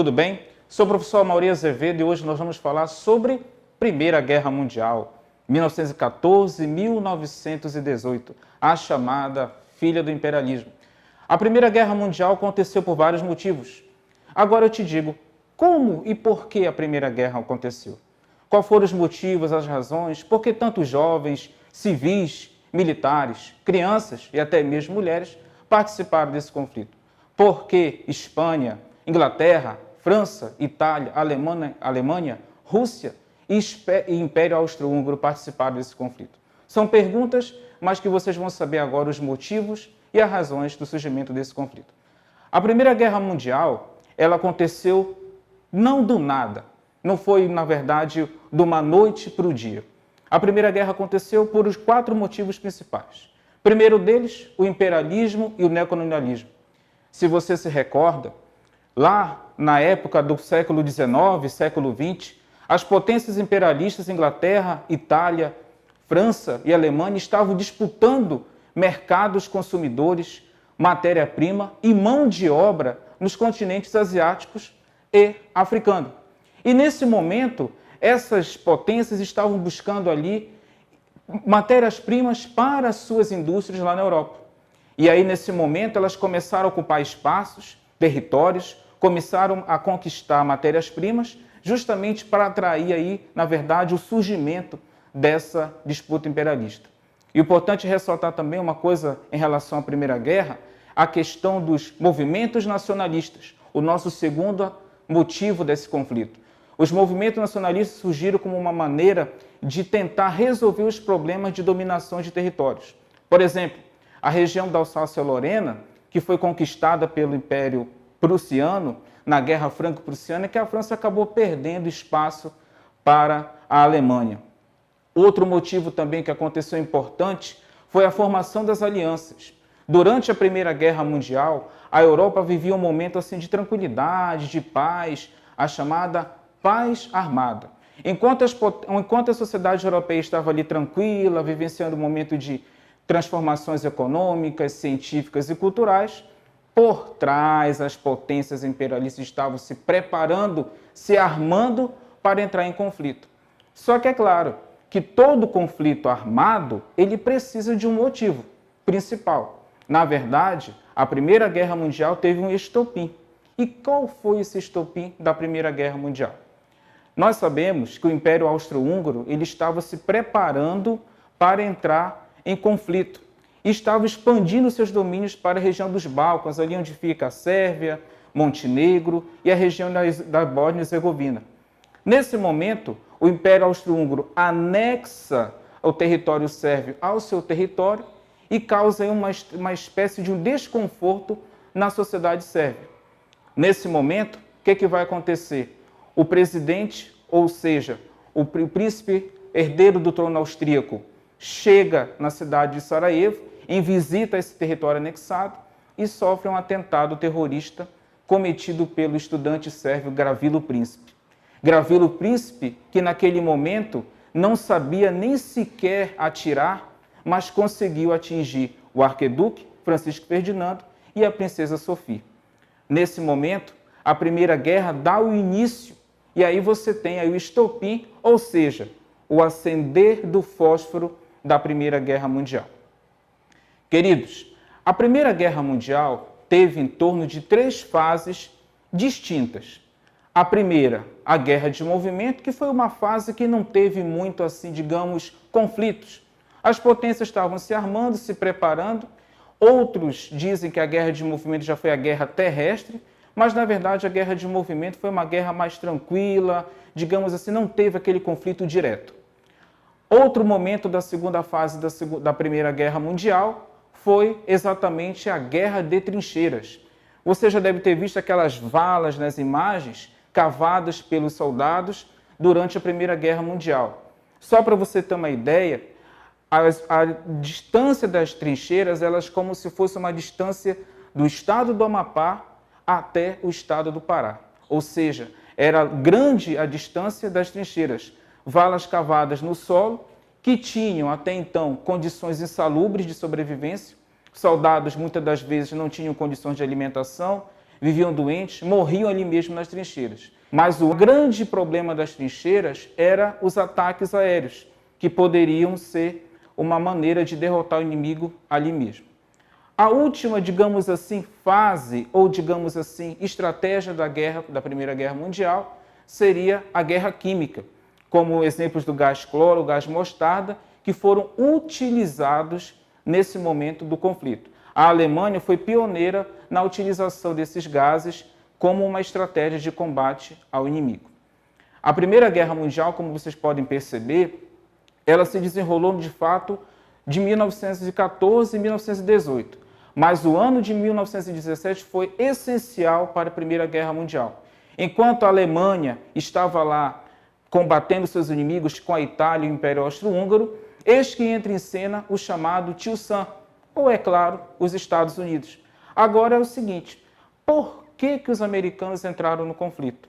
tudo bem? Sou o professor Amaury Azevedo e hoje nós vamos falar sobre Primeira Guerra Mundial, 1914-1918, a chamada filha do imperialismo. A Primeira Guerra Mundial aconteceu por vários motivos. Agora eu te digo, como e por que a Primeira Guerra aconteceu? Quais foram os motivos, as razões, por que tantos jovens, civis, militares, crianças e até mesmo mulheres participaram desse conflito? Por que Espanha, Inglaterra, França, Itália, Alemanha, Rússia e Império Austro-Húngaro participaram desse conflito? São perguntas, mas que vocês vão saber agora os motivos e as razões do surgimento desse conflito. A Primeira Guerra Mundial, ela aconteceu não do nada, não foi, na verdade, de uma noite para o dia. A Primeira Guerra aconteceu por os 4 motivos principais. Primeiro deles, o imperialismo e o neocolonialismo. Se você se recorda, lá na época do século XIX, século XX, as potências imperialistas, Inglaterra, Itália, França e Alemanha, estavam disputando mercados consumidores, matéria-prima e mão de obra nos continentes asiáticos e africano. E nesse momento, essas potências estavam buscando ali matérias-primas para suas indústrias lá na Europa. E aí, nesse momento, elas começaram a ocupar espaços, territórios, começaram a conquistar matérias-primas, justamente para atrair aí, na verdade, o surgimento dessa disputa imperialista. E é importante ressaltar também uma coisa em relação à Primeira Guerra, a questão dos movimentos nacionalistas, o nosso segundo motivo desse conflito. Os movimentos nacionalistas surgiram como uma maneira de tentar resolver os problemas de dominação de territórios. Por exemplo, a região da Alsácia-Lorena, que foi conquistada pelo Império Prussiano na Guerra Franco-Prussiana, que a França acabou perdendo espaço para a Alemanha. Outro motivo também que aconteceu importante foi a formação das alianças. Durante a Primeira Guerra Mundial, a Europa vivia um momento assim de tranquilidade, de paz, a chamada paz armada. Enquanto a sociedade europeia estava ali tranquila, vivenciando um momento de transformações econômicas, científicas e culturais, por trás as potências imperialistas estavam se preparando, se armando para entrar em conflito. Só que é claro que todo conflito armado, ele precisa de um motivo principal. Na verdade, a Primeira Guerra Mundial teve um estopim. E qual foi esse estopim da Primeira Guerra Mundial? Nós sabemos que o Império Austro-Húngaro ele estava se preparando para entrar em conflito e estava expandindo seus domínios para a região dos Balcãs, ali onde fica a Sérvia, Montenegro e a região da Bósnia e Herzegovina. Nesse momento, o Império Austro-Húngaro anexa o território sérvio ao seu território e causa uma espécie de um desconforto na sociedade sérvia. Nesse momento, o que vai acontecer? O presidente, ou seja, o príncipe herdeiro do trono austríaco, chega na cidade de Sarajevo, em visita a esse território anexado e sofre um atentado terrorista cometido pelo estudante sérvio Gavrilo Princip. Gavrilo Princip, que naquele momento não sabia nem sequer atirar, mas conseguiu atingir o arquiduque Francisco Ferdinando e a princesa Sofia. Nesse momento, a Primeira Guerra dá o início e aí você tem aí o estopim, ou seja, o acender do fósforo da Primeira Guerra Mundial. Queridos, a Primeira Guerra Mundial teve em torno de 3 fases distintas. A primeira, a Guerra de Movimento, que foi uma fase que não teve muito, assim, digamos, conflitos. As potências estavam se armando, se preparando. Outros dizem que a Guerra de Movimento já foi a guerra terrestre, mas, na verdade, a Guerra de Movimento foi uma guerra mais tranquila, digamos assim, não teve aquele conflito direto. Outro momento da segunda fase da Primeira Guerra Mundial foi exatamente a Guerra de Trincheiras. Você já deve ter visto aquelas valas nas imagens cavadas pelos soldados durante a Primeira Guerra Mundial. Só para você ter uma ideia, a distância das trincheiras, elas como se fosse uma distância do estado do Amapá até o estado do Pará. Ou seja, era grande a distância das trincheiras. Valas cavadas no solo, que tinham até então condições insalubres de sobrevivência. Soldados muitas das vezes não tinham condições de alimentação, viviam doentes, morriam ali mesmo nas trincheiras. Mas o grande problema das trincheiras era os ataques aéreos, que poderiam ser uma maneira de derrotar o inimigo ali mesmo. A última, digamos assim, fase, ou digamos assim, estratégia da Primeira Guerra Mundial, seria a guerra química, como exemplos do gás cloro, o gás mostarda, que foram utilizados nesse momento do conflito. A Alemanha foi pioneira na utilização desses gases como uma estratégia de combate ao inimigo. A Primeira Guerra Mundial, como vocês podem perceber, ela se desenrolou de fato de 1914 e 1918, mas o ano de 1917 foi essencial para a Primeira Guerra Mundial. Enquanto a Alemanha estava lá combatendo seus inimigos com a Itália e o Império Austro-Húngaro, eis que entra em cena o chamado Tio Sam, ou, é claro, os Estados Unidos. Agora é o seguinte, por que os americanos entraram no conflito?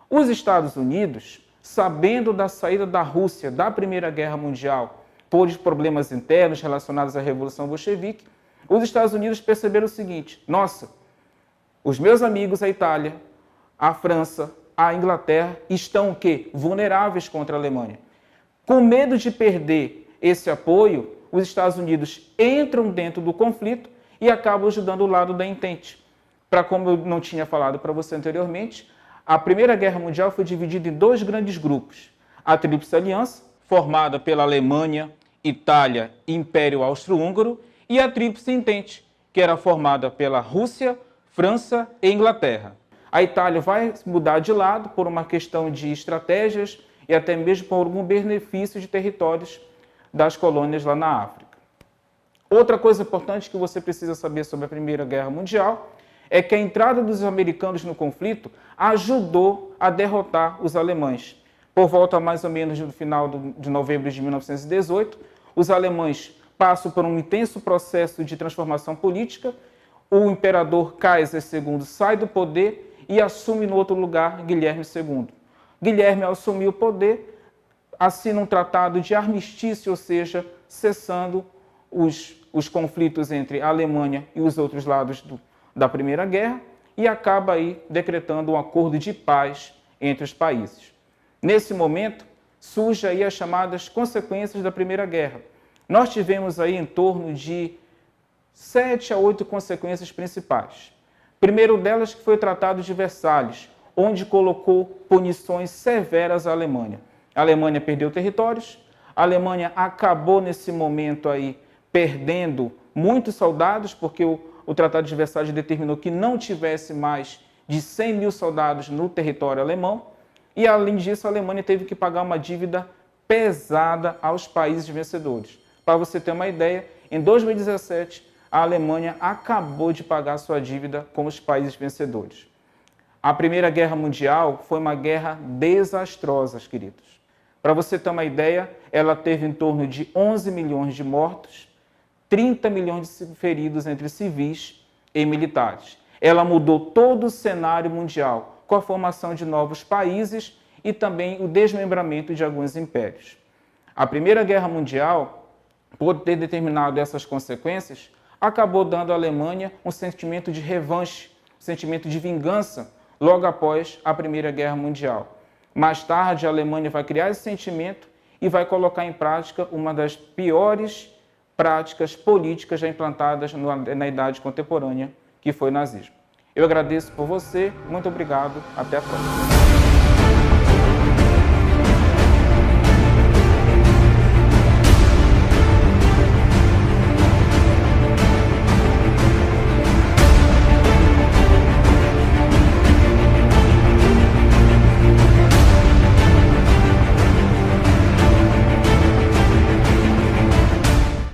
Os Estados Unidos, sabendo da saída da Rússia da Primeira Guerra Mundial por problemas internos relacionados à Revolução Bolchevique, os Estados Unidos perceberam o seguinte, nossa, os meus amigos, a Itália, a França, a Inglaterra, estão o quê? Vulneráveis contra a Alemanha. Com medo de perder esse apoio, os Estados Unidos entram dentro do conflito e acabam ajudando o lado da Entente. Para como eu não tinha falado para você anteriormente, a Primeira Guerra Mundial foi dividida em dois grandes grupos. A Tríplice Aliança, formada pela Alemanha, Itália e Império Austro-Húngaro, e a Tríplice Entente, que era formada pela Rússia, França e Inglaterra. A Itália vai mudar de lado por uma questão de estratégias e até mesmo por algum benefício de territórios das colônias lá na África. Outra coisa importante que você precisa saber sobre a Primeira Guerra Mundial é que a entrada dos americanos no conflito ajudou a derrotar os alemães. Por volta mais ou menos do final de novembro de 1918, os alemães passam por um intenso processo de transformação política, o imperador Kaiser II sai do poder e assume no outro lugar Guilherme II. Guilherme, ao assumir o poder, assina um tratado de armistício, ou seja, cessando os conflitos entre a Alemanha e os outros lados da Primeira Guerra e acaba aí decretando um acordo de paz entre os países. Nesse momento, surgem aí as chamadas consequências da Primeira Guerra. Nós tivemos aí em torno de 7 a 8 consequências principais. Primeiro delas que foi o Tratado de Versalhes, onde colocou punições severas à Alemanha. A Alemanha perdeu territórios, a Alemanha acabou nesse momento aí perdendo muitos soldados, porque o Tratado de Versalhes determinou que não tivesse mais de 100 mil soldados no território alemão, e além disso a Alemanha teve que pagar uma dívida pesada aos países vencedores. Para você ter uma ideia, em 2017 a Alemanha acabou de pagar sua dívida com os países vencedores. A Primeira Guerra Mundial foi uma guerra desastrosa, queridos. Para você ter uma ideia, ela teve em torno de 11 milhões de mortos, 30 milhões de feridos entre civis e militares. Ela mudou todo o cenário mundial, com a formação de novos países e também o desmembramento de alguns impérios. A Primeira Guerra Mundial, por ter determinado essas consequências, acabou dando à Alemanha um sentimento de revanche, um sentimento de vingança, logo após a Primeira Guerra Mundial. Mais tarde, a Alemanha vai criar esse sentimento e vai colocar em prática uma das piores práticas políticas já implantadas na Idade Contemporânea, que foi o nazismo. Eu agradeço por você, muito obrigado, até a próxima.